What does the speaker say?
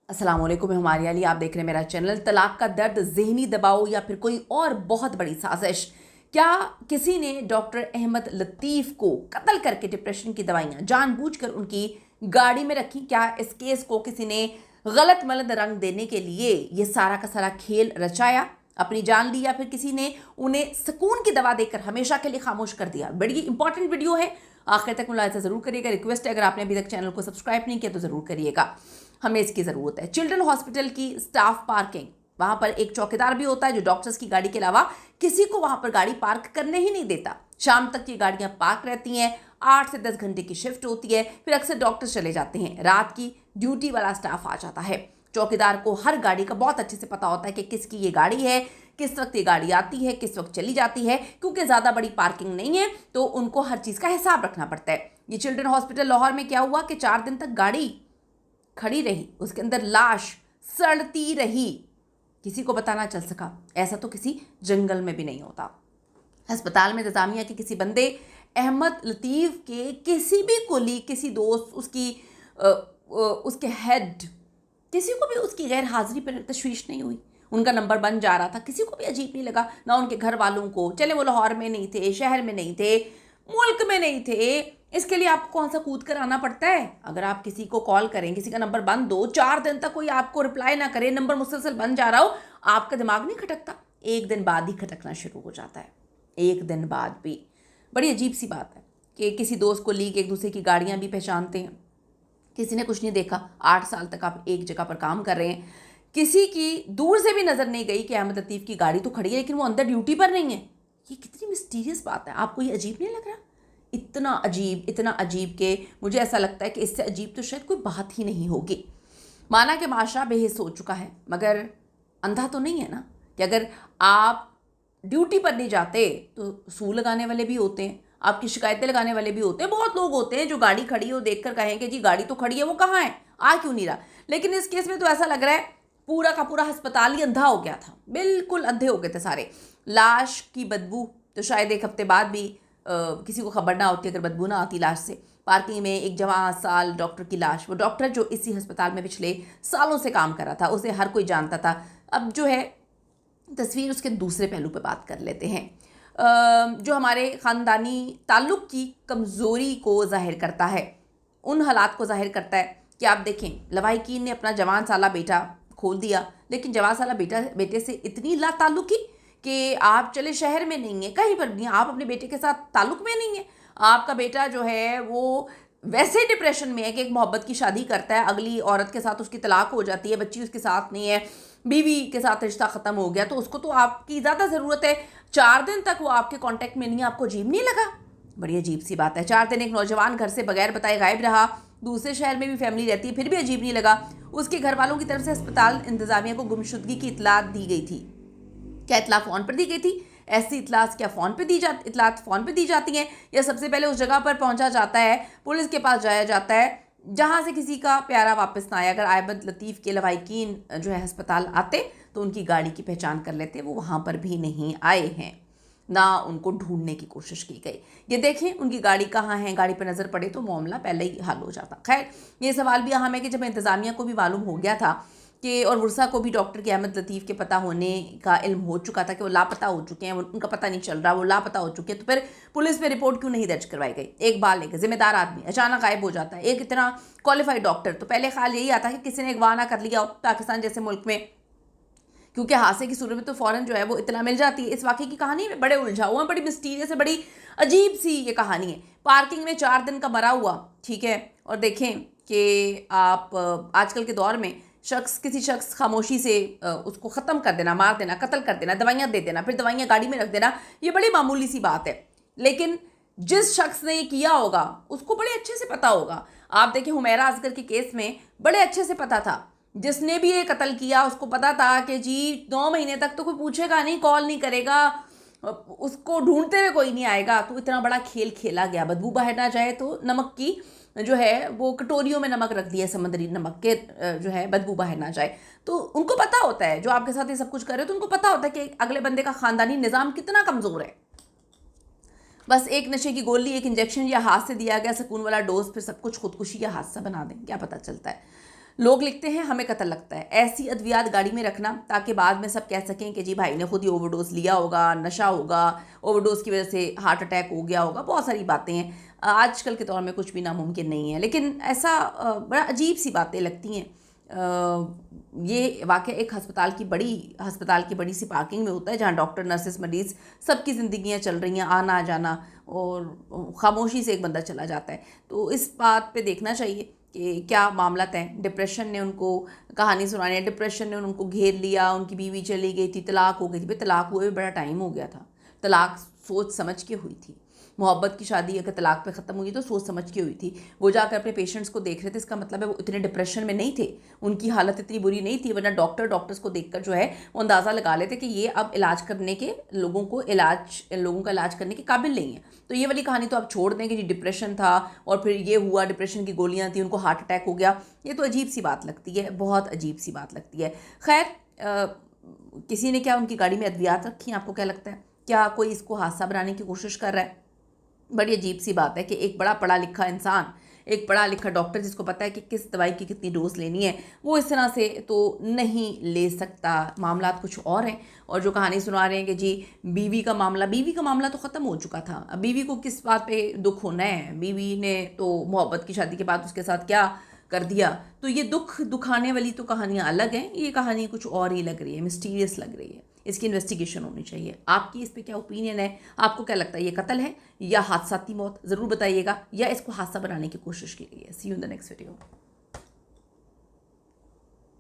अस्सलाम वालेकुम, मैं हमारे अली, आप देख रहे हैं मेरा चैनल। तलाक का दर्द, ज़हनी दबाव या फिर कोई और बहुत बड़ी साजिश। क्या किसी ने डॉक्टर अहमद लतीफ़ को कत्ल करके डिप्रेशन की दवाइयाँ जानबूझकर उनकी गाड़ी में रखी? क्या इस केस को किसी ने गलत मलत रंग देने के लिए ये सारा का सारा खेल रचाया, अपनी जान ली, या फिर किसी ने उन्हें सुकून की दवा देकर हमेशा के लिए खामोश कर दिया? बड़ी इंपॉर्टेंट वीडियो है, आखिर तक मुलाहिजा ज़रूर करिएगा। रिक्वेस्ट है, अगर आपने अभी तक चैनल को सब्सक्राइब नहीं किया तो ज़रूर करिएगा, हमें इसकी ज़रूरत है। चिल्ड्रन हॉस्पिटल की स्टाफ पार्किंग, वहाँ पर एक चौकीदार भी होता है जो डॉक्टर्स की गाड़ी के अलावा किसी को वहाँ पर गाड़ी पार्क करने ही नहीं देता। शाम तक ये गाड़ियाँ पार्क रहती हैं, 8 से 10 घंटे की शिफ्ट होती है, फिर अक्सर डॉक्टर्स चले जाते हैं, रात की ड्यूटी वाला स्टाफ आ जाता है। चौकीदार को हर गाड़ी का बहुत अच्छे से पता होता है कि किसकी ये गाड़ी है, किस वक्त ये गाड़ी आती है, किस वक्त चली जाती है, क्योंकि ज़्यादा बड़ी पार्किंग नहीं है तो उनको हर चीज़ का हिसाब रखना पड़ता है। ये चिल्ड्रन हॉस्पिटल लाहौर में क्या हुआ कि 4 दिन तक गाड़ी खड़ी रही, उसके अंदर लाश सड़ती रही, किसी को पता ना चल सका। ऐसा तो किसी जंगल में भी नहीं होता। अस्पताल में इंतजामिया के किसी बंदे, अहमद लतीफ़ के किसी भी कुली, किसी दोस्त, उसके हेड, किसी को भी उसकी गैर हाजिरी पर तशवीश नहीं हुई। उनका नंबर बन जा रहा था, किसी को भी अजीब नहीं लगा, ना उनके घर वालों को। चले वो लाहौर में नहीं थे, शहर में नहीं थे, मुल्क में नहीं थे, इसके लिए आपको कौन सा कूद कर आना पड़ता है? अगर आप किसी को कॉल करें, किसी का नंबर बंद हो, 4 दिन तक कोई आपको रिप्लाई ना करे, नंबर मुसलसल बंद जा रहा हो, आपका दिमाग नहीं खटकता? एक दिन बाद ही खटकना शुरू हो जाता है, एक दिन बाद भी। बड़ी अजीब सी बात है कि किसी दोस्त को लीक एक दूसरे की गाड़ियाँ भी पहचानते हैं। किसी ने कुछ नहीं देखा, 8 साल तक आप एक जगह पर काम कर रहे हैं, किसी की दूर से भी नज़र नहीं गई कि अहमद लतीफ़ की गाड़ी तो खड़ी है लेकिन वो अंदर ड्यूटी पर नहीं है। ये कितनी मिस्टीरियस बात है, आपको ये अजीब नहीं लग रहा? इतना अजीब कि मुझे ऐसा लगता है कि इससे अजीब तो शायद कोई बात ही नहीं होगी। माना कि माशरा बेहिस हो चुका है, मगर अंधा तो नहीं है ना कि अगर आप ड्यूटी पर नहीं जाते तो सू लगाने वाले भी होते हैं, आपकी शिकायतें लगाने वाले भी होते हैं। बहुत लोग होते हैं जो गाड़ी खड़ी हो देख कर कहें कि जी गाड़ी तो खड़ी है, वो कहाँ है, आ क्यों नहीं रहा। लेकिन इस केस में तो ऐसा लग रहा है पूरा का पूरा अस्पताल ही अंधा हो गया था, बिल्कुल अंधे हो गए थे सारे। लाश की बदबू तो शायद एक हफ्ते बाद भी किसी को खबर ना होती अगर बदबू ना आती लाश से। पार्किंग में एक जवान साल डॉक्टर की लाश, वो डॉक्टर जो इसी अस्पताल में पिछले सालों से काम कर रहा था, उसे हर कोई जानता था। अब जो है तस्वीर उसके दूसरे पहलू पे बात कर लेते हैं, जो हमारे ख़ानदानी ताल्लुक़ की कमज़ोरी को ज़ाहिर करता है, उन हालात को ज़ाहिर करता है कि आप देखें, लवाहिकीन ने अपना जवान साला बेटा खोल दिया, लेकिन जवान साला बेटे से इतनी ला ताल्लुक़ी कि आप चले शहर में नहीं है, कहीं पर नहीं, आप अपने बेटे के साथ ताल्लुक़ में नहीं है। आपका बेटा जो है वो वैसे डिप्रेशन में है कि एक मोहब्बत की शादी करता है, अगली औरत के साथ उसकी तलाक हो जाती है, बच्ची उसके साथ नहीं है, बीवी के साथ रिश्ता ख़त्म हो गया, तो उसको तो आपकी ज़्यादा ज़रूरत है। 4 दिन तक वो आपके कांटेक्ट में नहीं है, आपको अजीब नहीं लगा? बड़ी अजीब सी बात है। 4 दिन एक नौजवान घर से बगैर बताए गायब रहा, दूसरे शहर में भी फैमिली रहती है, फिर भी अजीब नहीं लगा? उसके घर वालों की तरफ से अस्पताल इंतज़ामिया को गुमशुदगी की इतला दी गई थी। क्या इतला फ़ोन पर दी गई थी? ऐसी इतलात क्या फ़ोन पे दी जाती हैं, या सबसे पहले उस जगह पर पहुंचा जाता है, पुलिस के पास जाया जाता है जहां से किसी का प्यारा वापस ना आया? अगर अहमद लतीफ़ के लवाहिकीन जो है अस्पताल आते तो उनकी गाड़ी की पहचान कर लेते, वो वहाँ पर भी नहीं आए हैं, ना उनको ढूंढने की कोशिश की गई। ये देखें उनकी गाड़ी कहाँ है, गाड़ी पर नज़र पड़े तो मामला पहले ही हल हो जाता। खैर, ये सवाल भी अहम है कि जब इंतज़ामिया को भी मालूम हो गया था कि, और वर्षा को भी डॉक्टर के अहमद लतीफ़ के पता होने का इल्म हो चुका था कि वो लापता हो चुके हैं, उनका पता नहीं चल रहा, वो लापता हो चुके हैं, तो फिर पुलिस में रिपोर्ट क्यों नहीं दर्ज करवाई गई? एक बार लेकर जिम्मेदार आदमी अचानक गायब हो जाता है, एक इतना क्वालिफाइड डॉक्टर, तो पहले ख्याल यही आता है कि किसी ने अगवा ना कर लिया हो पाकिस्तान जैसे मुल्क में, क्योंकि हादसे की सूरत में तो फ़ौरन जो है वो इतना मिल जाती है। इस वाक़े की कहानी में बड़े उलझाऊ हैं, बड़ी मिस्टीरियस है, बड़ी अजीब सी ये कहानी है। पार्किंग में 4 दिन का मरा हुआ, ठीक है, और देखें कि आप आजकल के दौर में किसी शख्स खामोशी से उसको ख़त्म कर देना, मार देना, कत्ल कर देना, दवाइयाँ दे देना, फिर दवाइयाँ गाड़ी में रख देना, ये बड़ी मामूली सी बात है। लेकिन जिस शख्स ने ये किया होगा उसको बड़े अच्छे से पता होगा। आप देखें हुमैरा असगर के केस में बड़े अच्छे से पता था, जिसने भी ये कत्ल किया उसको पता था कि जी 9 महीने तक तो कोई पूछेगा नहीं, कॉल नहीं करेगा, उसको ढूंढते हुए कोई नहीं आएगा। तो इतना बड़ा खेल खेला गया, बदबू बाहर ना जाए तो नमक की जो है वो कटोरियों में नमक रख दिया, समुद्री नमक के जो है बदबू बाहर ना जाए। तो उनको पता होता है, जो आपके साथ ये सब कुछ कर रहे हो, तो उनको पता होता है कि अगले बंदे का ख़ानदानी निज़ाम कितना कमज़ोर है। बस एक नशे की गोली, एक इंजेक्शन या हाथ से दिया गया सुकून वाला डोज, फिर सब कुछ खुदकुशी या हादसा बना दें, क्या पता चलता है। लोग लिखते हैं हमें कत्ल लगता है, ऐसी अद्वियात गाड़ी में रखना ताकि बाद में सब कह सकें कि जी भाई ने खुद ही ओवरडोज लिया होगा, नशा होगा, ओवरडोज की वजह से हार्ट अटैक हो गया होगा, बहुत सारी बातें हैं। आजकल के दौर में कुछ भी नामुमकिन नहीं है, लेकिन ऐसा बड़ा अजीब सी बातें लगती हैं। ये वाक़या एक अस्पताल की बड़ी सी पार्किंग में होता है, जहाँ डॉक्टर, नर्सेस, मरीज़ सबकी ज़िंदगियाँ चल रही हैं, आना जाना, और खामोशी से एक बंदा चला जाता है। तो इस बात पे देखना चाहिए कि क्या मामला है। डिप्रेशन ने उनको कहानी सुनानी है, डिप्रेशन ने उनको घेर लिया, उनकी बीवी चली गई थी, तलाक हो गई थी। भाई तलाक हुए भी बड़ा टाइम हो गया था, तलाक सोच समझ के हुई थी। मोहब्बत की शादी अगर तलाक पे ख़त्म हुई तो सोच समझ के हुई थी। वो जाकर अपने पेशेंट्स को देख रहे थे, इसका मतलब है वो इतने डिप्रेशन में नहीं थे, उनकी हालत इतनी बुरी नहीं थी, वरना डॉक्टर्स को देखकर जो है वो अंदाज़ा लगा लेते कि ये अब इलाज करने के लोगों का इलाज करने के काबिल नहीं है। तो ये वाली कहानी तो आप छोड़ दें कि जी डिप्रेशन था और फिर ये हुआ, डिप्रेशन की गोलियाँ थी, उनको हार्ट अटैक हो गया। ये तो अजीब सी बात लगती है, बहुत अजीब सी बात लगती है। खैर, किसी ने क्या उनकी गाड़ी में अद्वियात रखी हैं? आपको क्या लगता है? क्या कोई इसको हादसा बनाने की कोशिश कर रहा है? बड़ी अजीब सी बात है कि एक बड़ा पढ़ा लिखा इंसान, एक पढ़ा लिखा डॉक्टर जिसको पता है कि किस दवाई की कितनी डोज लेनी है, वो इस तरह से तो नहीं ले सकता। मामला कुछ और हैं, और जो कहानी सुना रहे हैं कि जी बीवी का मामला तो ख़त्म हो चुका था। अब बीवी को किस बात पे दुख होना है? बीवी ने तो मोहब्बत की शादी के बाद उसके साथ क्या कर दिया। तो ये दुखाने वाली तो कहानियाँ अलग हैं, ये कहानी कुछ और ही लग रही है, मिस्टीरियस लग रही है। इसकी इन्वेस्टिगेशन होनी चाहिए। आपकी इस पे क्या ओपिनियन है? आपको क्या लगता है, ये कत्ल है या हादसाती मौत? ज़रूर बताइएगा, या इसको हादसा बनाने की कोशिश की गई है। See you in the next video.